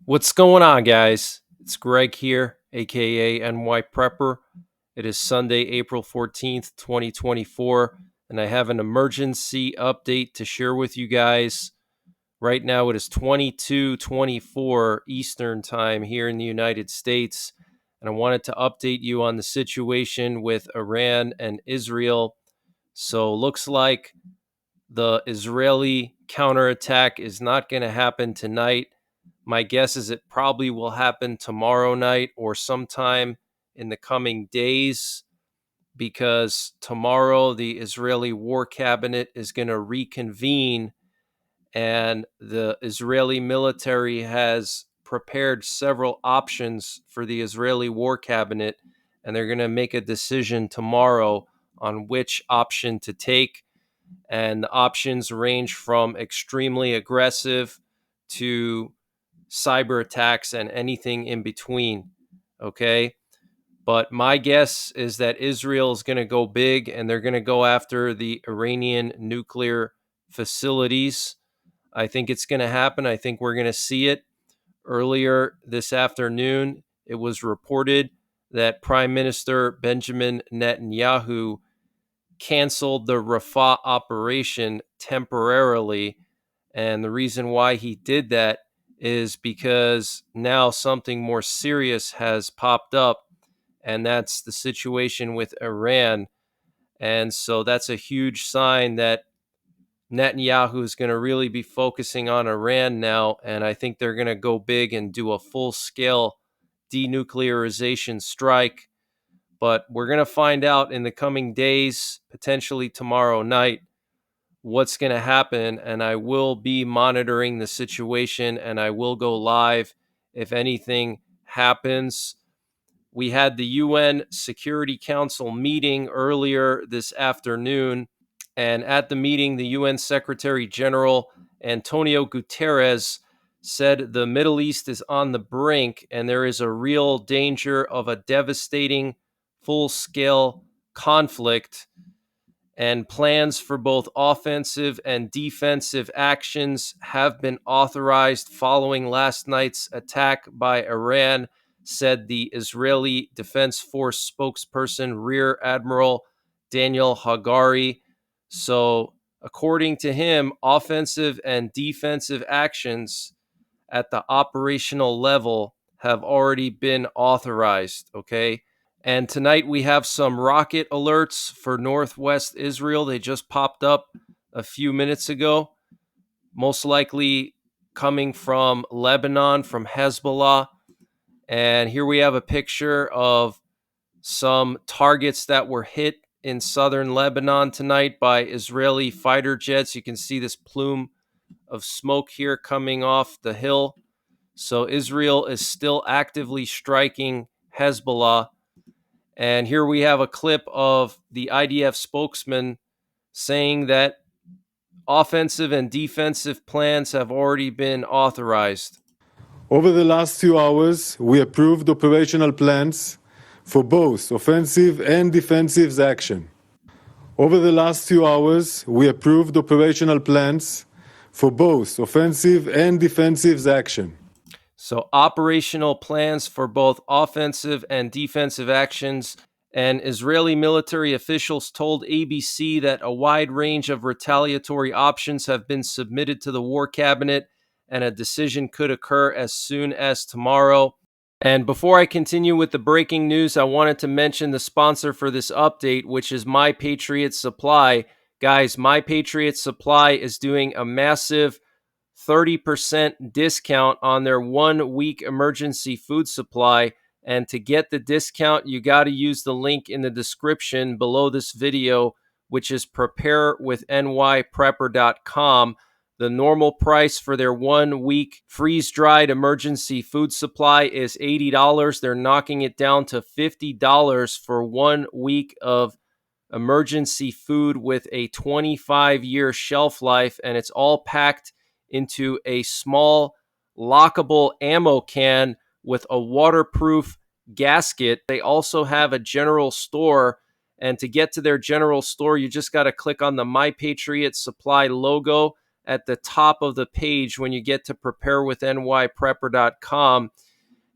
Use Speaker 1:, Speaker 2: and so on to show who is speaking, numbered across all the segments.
Speaker 1: What's going on, guys? It's Greg here, aka NYPrepper. It is Sunday, April 14th, 2024, and I have an emergency update to share with you guys. Right now, it is 22:24 Eastern Time here in the United States, and I wanted to update you on the situation with Iran and Israel. So, looks like the Israeli counterattack is not going to happen tonight. My guess is it probably will happen tomorrow night or sometime in the coming days, because tomorrow the Israeli War Cabinet is going to reconvene, and the Israeli military has prepared several options for the Israeli War Cabinet, and they're going to make a decision tomorrow on which option to take. And the options range from extremely aggressive to cyber attacks and anything in between. Okay. But my guess is that Israel is going to go big and they're going to go after the Iranian nuclear facilities. I think it's going to happen. I think we're going to see it. Earlier this afternoon, it was reported that Prime Minister Benjamin Netanyahu canceled the Rafah operation temporarily. And the reason why he did that is because now something more serious has popped up, and that's the situation with Iran. And so that's a huge sign that Netanyahu is going to really be focusing on Iran now. And I think they're going to go big and do a full scale denuclearization strike. But we're going to find out in the coming days, potentially tomorrow night, what's going to happen. And I will be monitoring the situation and I will go live if anything happens. We had the UN Security Council meeting earlier this afternoon. And at the meeting, the UN Secretary General Antonio Guterres said the Middle East is on the brink and there is a real danger of a devastating full-scale conflict, and plans for both offensive and defensive actions have been authorized following last night's attack by Iran, said the Israeli Defense Force spokesperson Rear Admiral Daniel Hagari. So, according to him, offensive and defensive actions at the operational level have already been authorized, okay? And tonight we have some rocket alerts for northwest Israel. They just popped up a few minutes ago, most likely coming from Lebanon, from Hezbollah. And here we have a picture of some targets that were hit in southern Lebanon tonight by Israeli fighter jets. You can see this plume of smoke here coming off the hill. So Israel is still actively striking Hezbollah. And here we have a clip of the IDF spokesman saying that offensive and defensive plans have already been authorized.
Speaker 2: Over the last few hours, we approved operational plans for both offensive and defensive action. Over the last few hours, we approved operational plans for both offensive and defensive action.
Speaker 1: So, operational plans for both offensive and defensive actions. And Israeli military officials told ABC that a wide range of retaliatory options have been submitted to the War Cabinet, and a decision could occur as soon as tomorrow. And before I continue with the breaking news, I wanted to mention the sponsor for this update, which is My Patriot Supply. Guys, My Patriot Supply is doing a massive 30% discount on their 1-week emergency food supply. And to get the discount, you got to use the link in the description below this video, which is preparewithnyprepper.com. The normal price for their 1-week freeze-dried emergency food supply is $80. They're knocking it down to $50 for 1 week of emergency food with a 25-year shelf life, and it's all packed into a small lockable ammo can with a waterproof gasket. They also have a general store, and to get to their general store, you just got to click on the My Patriot Supply logo at the top of the page when you get to preparewithnyprepper.com.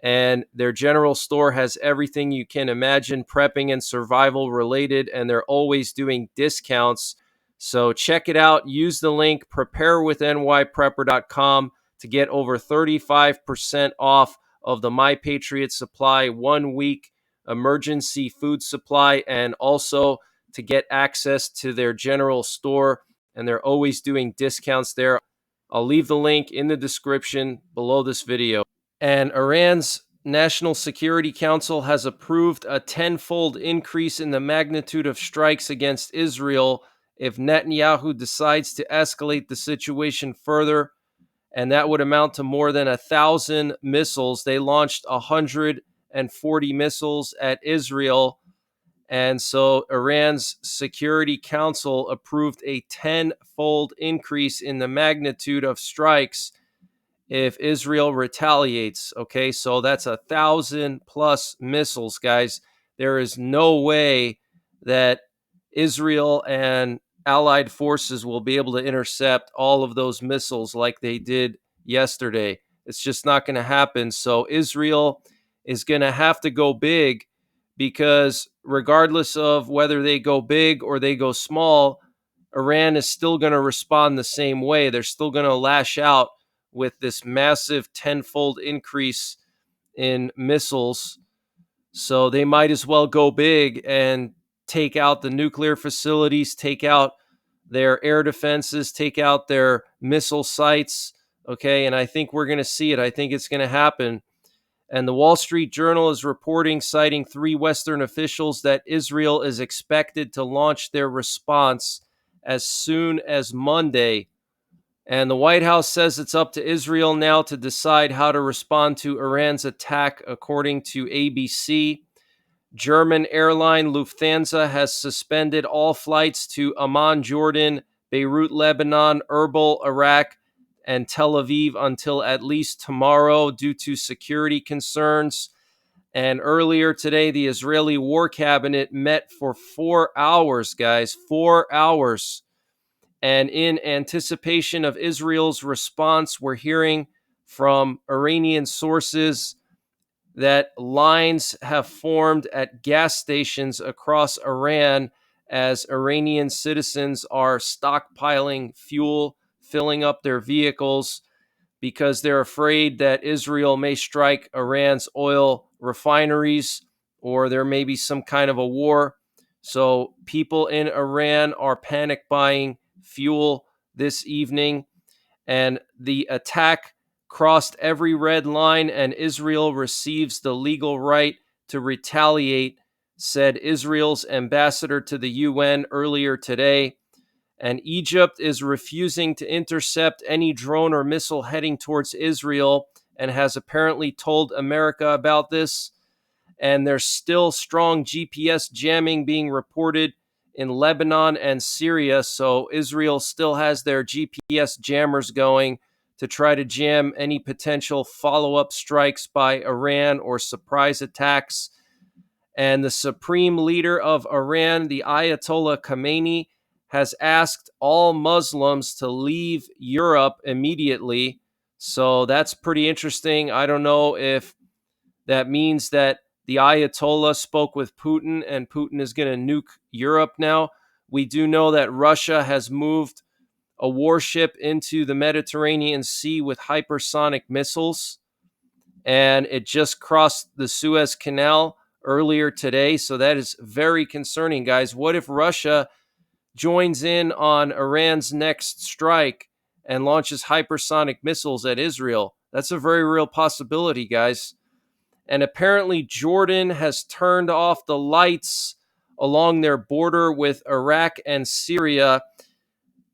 Speaker 1: And their general store has everything you can imagine prepping and survival related, and they're always doing discounts. So check it out. Use the link preparewithnyprepper.com to get over 35% off of the My Patriot Supply 1 week emergency food supply, and also to get access to their general store. And they're always doing discounts there. I'll leave the link in the description below this video. And Iran's National Security Council has approved a tenfold increase in the magnitude of strikes against Israel if Netanyahu decides to escalate the situation further. And that would amount to more than 1,000 missiles. They launched 140 missiles at Israel. And so Iran's Security Council approved a tenfold increase in the magnitude of strikes if Israel retaliates. Okay, so that's 1,000+ missiles, guys. There is no way that Israel and allied forces will be able to intercept all of those missiles like they did yesterday. It's just not going to happen. So Israel is going to have to go big, because regardless of whether they go big or they go small, Iran is still going to respond the same way. They're still going to lash out with this massive tenfold increase in missiles. So they might as well go big and take out the nuclear facilities, take out their air defenses, take out their missile sites. Okay, and I think we're going to see it. I think it's going to happen. And the Wall Street Journal is reporting, citing 3 Western officials, that Israel is expected to launch their response as soon as Monday. And the White House says it's up to Israel now to decide how to respond to Iran's attack, according to ABC. German airline Lufthansa has suspended all flights to Amman, Jordan, Beirut, Lebanon, Erbil, Iraq, and Tel Aviv until at least tomorrow due to security concerns. And earlier today, the Israeli War Cabinet met for 4 hours, guys, 4 hours. And in anticipation of Israel's response, we're hearing from Iranian sources that lines have formed at gas stations across Iran as Iranian citizens are stockpiling fuel, filling up their vehicles, because they're afraid that Israel may strike Iran's oil refineries, or there may be some kind of a war. So people in Iran are panic buying fuel this evening, and the attack crossed every red line, and Israel receives the legal right to retaliate, said Israel's ambassador to the UN earlier today. And Egypt is refusing to intercept any drone or missile heading towards Israel, and has apparently told America about this. And there's still strong GPS jamming being reported in Lebanon and Syria. So Israel still has their GPS jammers going to try to jam any potential follow-up strikes by Iran or surprise attacks. And the supreme leader of Iran, the Ayatollah Khamenei, has asked all Muslims to leave Europe immediately. So that's pretty interesting. I don't know if that means that the Ayatollah spoke with Putin and Putin is going to nuke Europe now. We do know that Russia has moved a warship into the Mediterranean Sea with hypersonic missiles, and it just crossed the Suez Canal earlier today. So that is very concerning, guys. What if Russia joins in on Iran's next strike and launches hypersonic missiles at Israel? That's a very real possibility, guys. And apparently Jordan has turned off the lights along their border with Iraq and Syria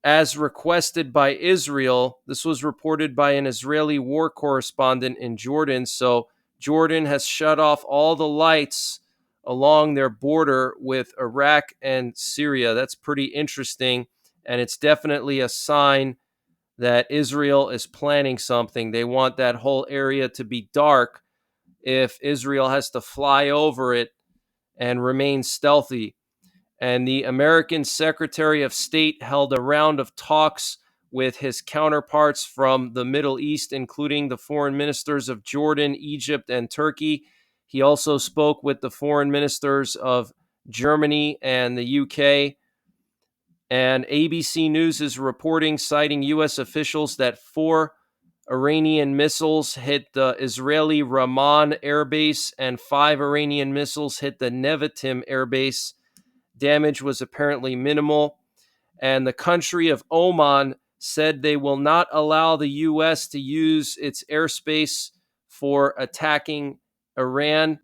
Speaker 1: as requested by Israel. This was reported by an Israeli war correspondent in Jordan. So Jordan has shut off all the lights along their border with Iraq and Syria. That's pretty interesting. And it's definitely a sign that Israel is planning something. They want that whole area to be dark if Israel has to fly over it and remain stealthy. And the American Secretary of State held a round of talks with his counterparts from the Middle East, including the foreign ministers of Jordan, Egypt, and Turkey. He also spoke with the foreign ministers of Germany and the UK. And ABC News is reporting, citing U.S. officials, that 4 Iranian missiles hit the Israeli Ramon Air Base and 5 Iranian missiles hit the Nevatim Air Base. Damage was apparently minimal. And the country of Oman said they will not allow the U.S. to use its airspace for attacking Iran.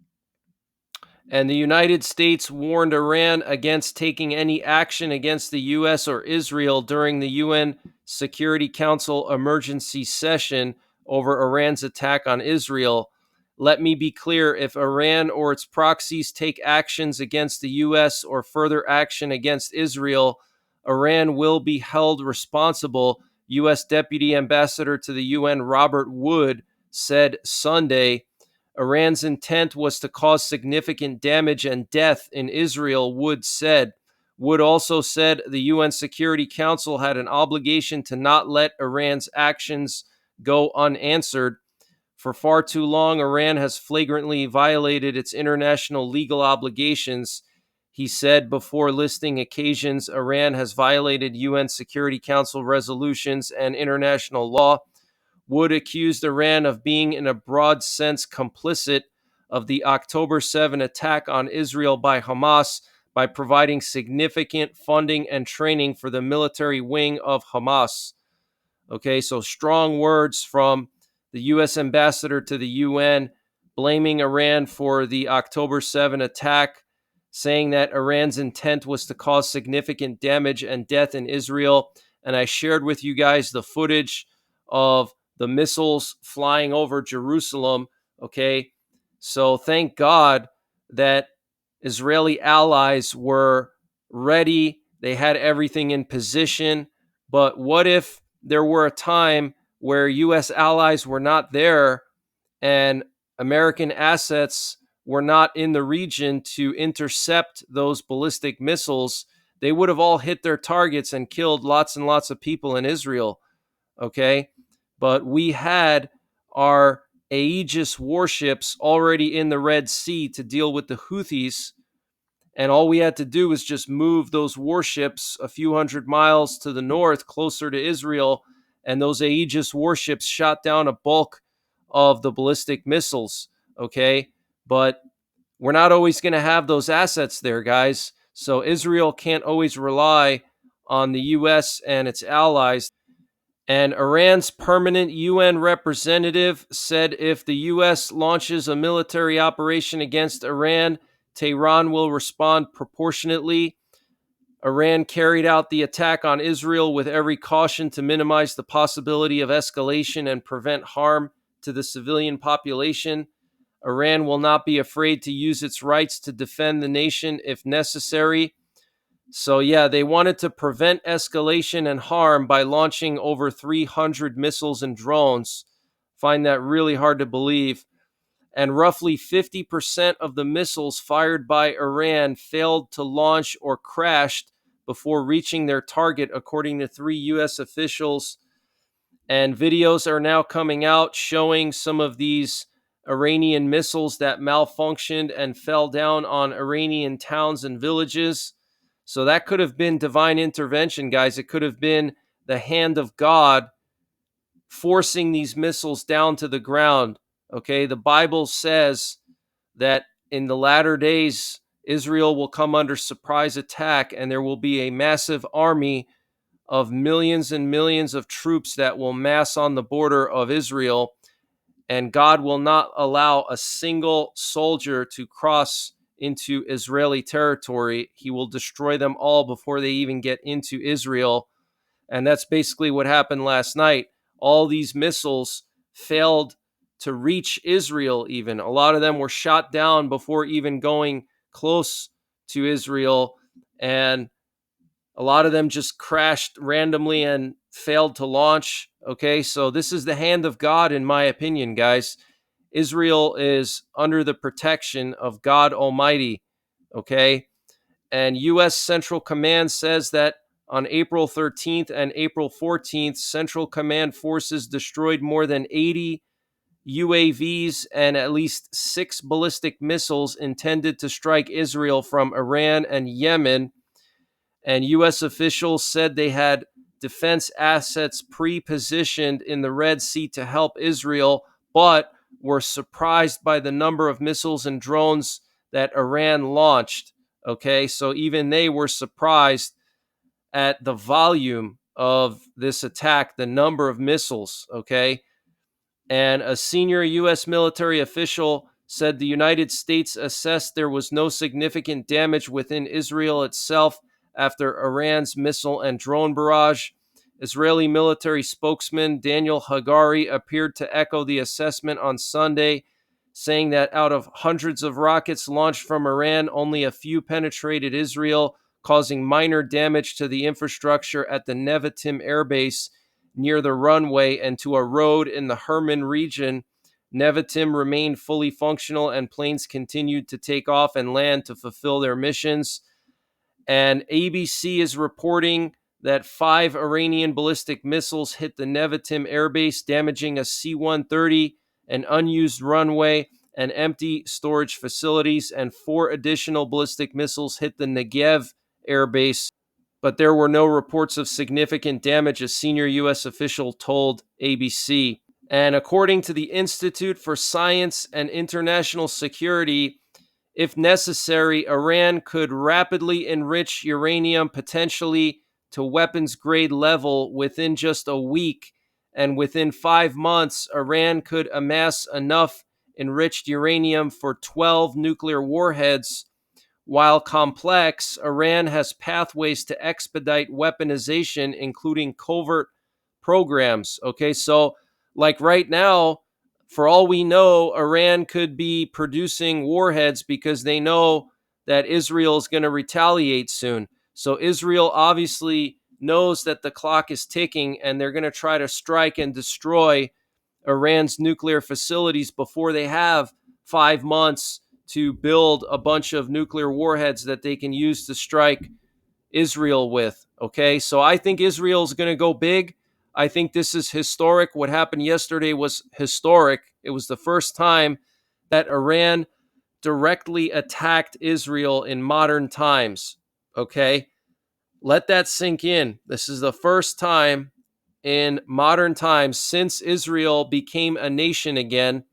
Speaker 1: And the United States warned Iran against taking any action against the U.S. or Israel during the UN Security Council emergency session over Iran's attack on Israel. Let me be clear, if Iran or its proxies take actions against the U.S. or further action against Israel, Iran will be held responsible, U.S. Deputy Ambassador to the UN Robert Wood said Sunday. Iran's intent was to cause significant damage and death in Israel, Wood said. Wood also said the UN Security Council had an obligation to not let Iran's actions go unanswered. For far too long, Iran has flagrantly violated its international legal obligations. He said, before listing occasions Iran has violated UN Security Council resolutions and international law. Wood accused Iran of being, in a broad sense, complicit of the October 7 attack on Israel by Hamas by providing significant funding and training for the military wing of Hamas. Okay, so strong words from the U.S. ambassador to the UN, blaming Iran for the October 7 attack, saying that Iran's intent was to cause significant damage and death in Israel. And I shared with you guys the footage of the missiles flying over Jerusalem. Okay, so thank God that Israeli allies were ready. They had everything in position. But what if there were a time where U.S. allies were not there and American assets were not in the region to intercept those ballistic missiles? They would have all hit their targets and killed lots and lots of people in Israel. Okay, but we had our Aegis warships already in the Red Sea to deal with the Houthis, and all we had to do was just move those warships a few hundred miles to the north, closer to Israel, and those Aegis warships shot down a bulk of the ballistic missiles. Okay, but we're not always going to have those assets there, guys. So Israel can't always rely on the U.S. and its allies. And Iran's permanent UN representative said if the U.S. launches a military operation against Iran, Tehran will respond proportionately. Iran carried out the attack on Israel with every caution to minimize the possibility of escalation and prevent harm to the civilian population. Iran will not be afraid to use its rights to defend the nation if necessary. So, yeah, they wanted to prevent escalation and harm by launching over 300 missiles and drones. Find that really hard to believe. And roughly 50% of the missiles fired by Iran failed to launch or crashed before reaching their target, according to 3 U.S. officials. And videos are now coming out showing some of these Iranian missiles that malfunctioned and fell down on Iranian towns and villages. So that could have been divine intervention, guys. It could have been the hand of God forcing these missiles down to the ground. Okay, the Bible says that in the latter days, Israel will come under surprise attack, and there will be a massive army of millions and millions of troops that will mass on the border of Israel, and God will not allow a single soldier to cross into Israeli territory. He will destroy them all before they even get into Israel. And that's basically what happened last night. All these missiles failed to reach Israel even. A lot of them were shot down before even going close to Israel. And a lot of them just crashed randomly and failed to launch. Okay, so this is the hand of God, in my opinion, guys. Israel is under the protection of God Almighty. Okay, and U.S. Central Command says that On April 13th and April 14th, Central Command forces destroyed more than 80 UAVs and at least 6 ballistic missiles intended to strike Israel from Iran and Yemen. And U.S. officials said they had defense assets pre-positioned in the Red Sea to help Israel, but were surprised by the number of missiles and drones that Iran launched. Okay, so even they were surprised at the volume of this attack, the number of missiles. Okay, and a senior U.S. military official said the United States assessed there was no significant damage within Israel itself after Iran's missile and drone barrage. Israeli military spokesman Daniel Hagari appeared to echo the assessment on Sunday, saying that out of hundreds of rockets launched from Iran, only a few penetrated Israel, causing minor damage to the infrastructure at the Nevatim Air Base near the runway and to a road in the Hermon region. Nevatim remained fully functional and planes continued to take off and land to fulfill their missions. And ABC is reporting that 5 Iranian ballistic missiles hit the Nevatim airbase, damaging a C-130, an unused runway, and empty storage facilities, and 4 additional ballistic missiles hit the Negev airbase, but there were no reports of significant damage, a senior U.S. official told ABC. And according to the Institute for Science and International Security, if necessary, Iran could rapidly enrich uranium potentially to weapons grade level within just a week. And within 5 months, Iran could amass enough enriched uranium for 12 nuclear warheads. While complex, Iran has pathways to expedite weaponization, including covert programs. Okay, so like right now, for all we know, Iran could be producing warheads because they know that Israel is going to retaliate soon. So Israel obviously knows that the clock is ticking and they're going to try to strike and destroy Iran's nuclear facilities before they have 5 months to build a bunch of nuclear warheads that they can use to strike Israel with. Okay, so I think Israel's going to go big. I think this is historic. What happened yesterday was historic. It was the first time that Iran directly attacked Israel in modern times. Okay, let that sink in. This is the first time in modern times since Israel became a nation again,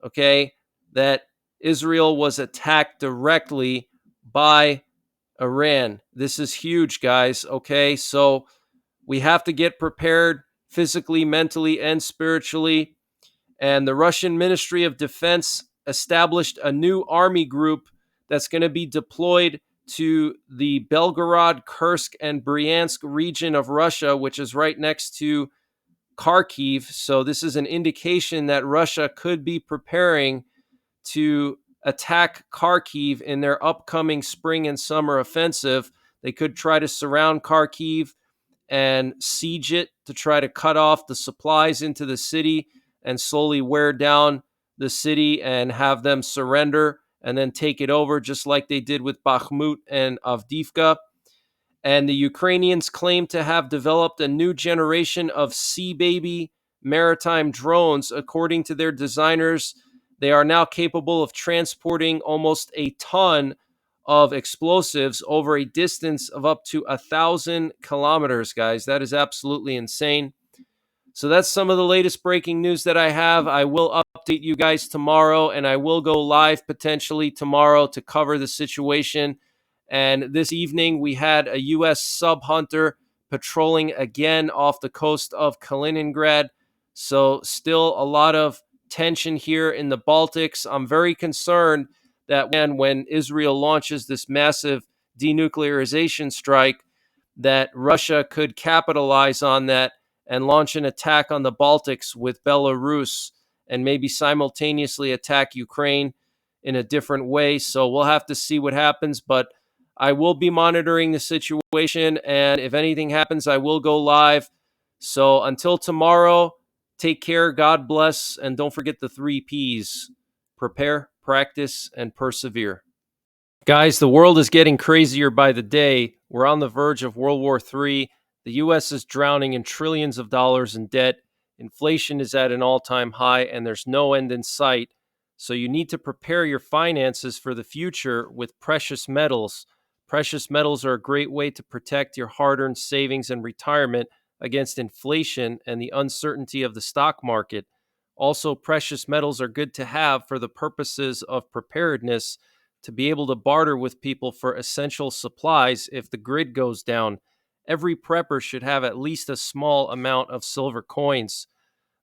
Speaker 1: okay, that Israel was attacked directly by Iran. This is huge, guys, okay? So we have to get prepared physically, mentally, and spiritually. And the Russian Ministry of Defense established a new army group that's going to be deployed to the Belgorod, Kursk, and Bryansk region of Russia, which is right next to Kharkiv. So this is an indication that Russia could be preparing to attack Kharkiv in their upcoming spring and summer offensive. They could try to surround Kharkiv and siege it to try to cut off the supplies into the city and slowly wear down the city and have them surrender and then take it over, just like they did with Bakhmut and Avdiivka. And the Ukrainians claim to have developed a new generation of Sea Baby maritime drones. According to their designers, they are now capable of transporting almost a ton of explosives over a distance of up to 1,000 kilometers, guys. That is absolutely insane. So that's some of the latest breaking news that I have. I will update you guys tomorrow, and I will go live potentially tomorrow to cover the situation. And this evening, we had a U.S. sub hunter patrolling again off the coast of Kaliningrad. So, still a lot of tension here in the Baltics. I'm very concerned that when Israel launches this massive denuclearization strike, that Russia could capitalize on that and launch an attack on the Baltics with Belarus and maybe simultaneously attack Ukraine in a different way. So we'll have to see what happens, but I will be monitoring the situation, and if anything happens, I will go live. So until tomorrow, take care, God bless, and don't forget the 3 Ps: prepare, practice, and persevere. Guys, the world is getting crazier by the day. We're on the verge of World War III. The U.S. is drowning in trillions of dollars in debt. Inflation is at an all time high, and there's no end in sight. So, you need to prepare your finances for the future with precious metals. Precious metals are a great way to protect your hard earned savings and retirement against inflation and the uncertainty of the stock market. Also, precious metals are good to have for the purposes of preparedness, to be able to barter with people for essential supplies if the grid goes down. Every prepper should have at least a small amount of silver coins.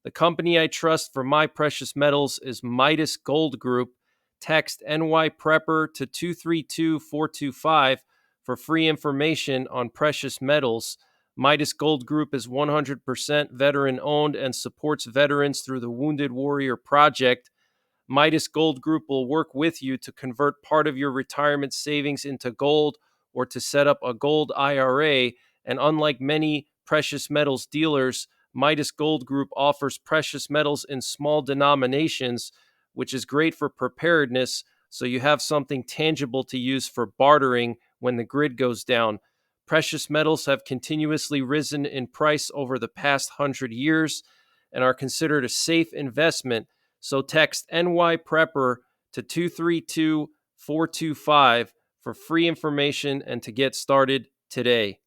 Speaker 1: The company I trust for my precious metals is Midas Gold Group. Text NYPrepper to 232425 for free information on precious metals. Midas Gold Group is 100% veteran owned and supports veterans through the Wounded Warrior Project. Midas Gold Group will work with you to convert part of your retirement savings into gold or to set up a gold IRA. And unlike many precious metals dealers, Midas Gold Group offers precious metals in small denominations, which is great for preparedness, so you have something tangible to use for bartering when the grid goes down. Precious metals have continuously risen in price over the past 100 years and are considered a safe investment, so text NYPrepper to 232425 for free information and to get started today.